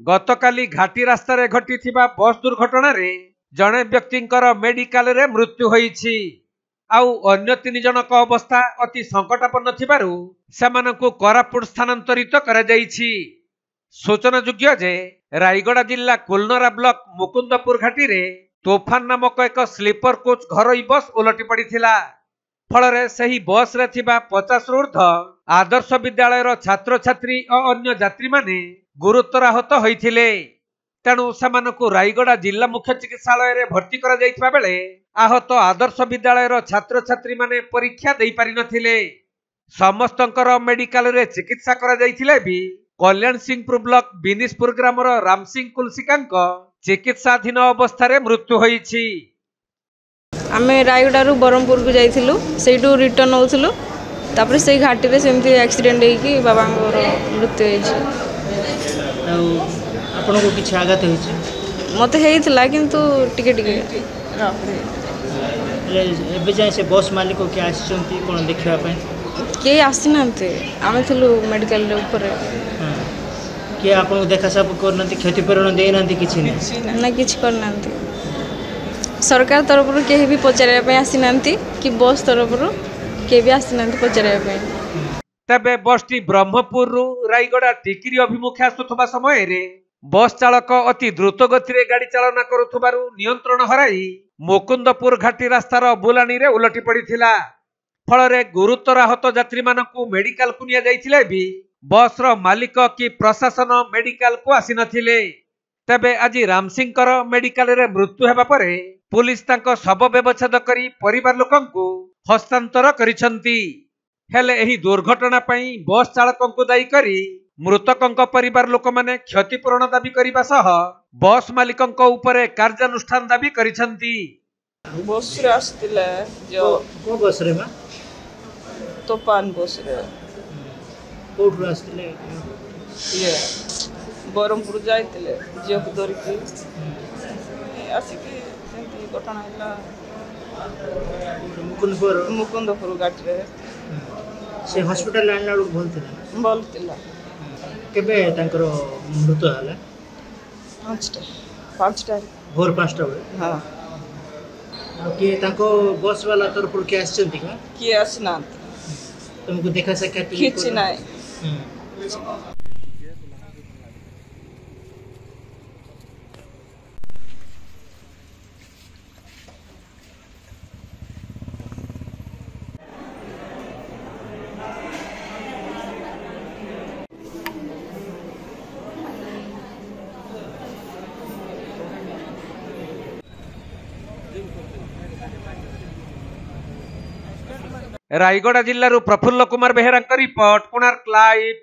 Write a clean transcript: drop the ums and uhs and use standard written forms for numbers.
गतकाली घाटी रास्तार घटी बस दुर्घटना जड़े व्यक्ति मेडिकल रे मृत्यु होईछि। आउ अन्य 3 जनक अवस्था अति संकटापन्न थिबारु सेमानकु कोरापुट स्थानांतरित करा जाईछि। सूचनायोग्य जे रायगड़ा जिला कुलनरा ब्लॉक मुकुंदपुर घाटी रे तोफान नामक एक स्लीपर कोच घरोई बस उलटी पड़िथिला। फल सही बस रे थिबा 50 रु ऊर्ध्व आदर्श विद्यालय छात्र छात्री और अन्य यात्री माने गुरुतर आहत होइथिले। तेणु सेमानकु रायगड़ा जिला मुख्य चिकित्सालय रे भर्ती करा जाइथिबा बेले आहत आदर्श विद्यालय छात्र छात्री माने परीक्षा देई पारि नथिले। समस्तंकर मेडिकल रे चिकित्सा करा जाइथिले भी कल्याण सिंहपुर ब्लॉक बिनिसपुर ग्रामर राम सिंह कुलसिकांक चिकित्साधीन अवस्था रे मृत्यु होईछि। आमे रायगड़ारू बरमपुर को जाइथिलु, सेइटू रिटर्न होउथिलु, तापर से घाटी रे सेमती एक्सीडेंट हेकी बाबांगर मृत्यु होईछि। आपन को किछ आघात होईछि? मते हेइथिला किंतु टिके टिके एबे जाय से बस मालिक के आछंती कोन देखिबा पय के आसिनांते आमे थिलु मेडिकल रे ऊपर के आपन देखा सब करनंती क्षतिपूरण देनांती किछ नै ना किछ करनांती। सरकार तरफ रु केही भी पचारे पय आसिनांती कि बस तरफ रु के भी आसिनांती पचारे पय। तबे बसटी ब्रह्मपुर रु रायगड़ा टिकिरी अभिमुखे आसुथबा समय रे बस चालक अति द्रुत गति रे गाड़ी चालना करुथबारु नियंत्रण हराई मुकुंदपुर घाटी रास्तार बुलानी रे उलटी पड़िथिला। फल रे गुरुतर आहत यात्री मानकु मेडिकल को निया जाइथिले भी बस रो मालिक कि प्रशासन मेडिकल को आसी नथिले। तबे आज रामसिंहकर मेडिकल रे मृत्यु हेबा परे पुलिस तांको शव व्यवच्छेद करी परिवार लोकंकु हस्तांतर करिसंती। हेले एही दुर्घटना पई बस चालकंकु दायी करी मृतकंक परिवार लोक माने क्षतिपूरण दाबी करिबा सह बस मालिकंक उपरे कार्यानुष्ठान दाबी करिसंती। बस रे आस्तिले जो को बस रे मा तोफान बस रे कोठु आस्तिले ये बरमपुर जाइतिले जोक धरि की आसिकी सेंती घटना हैला मुकुंदपुर घाटी रे से हॉस्पिटल लाइन लोग बोलतिला केबे तांकर मृत्यु हला 5टा भोर 5टा बजे। हां कि तांको बस वाला तरफ के आछंती का कि आसना तुमको देखा सके किछ नै। रायगड़ा जिल्लारू प्रफुल्ल कुमार बेहेरा रिपोर्ट कोणार्क लाइव।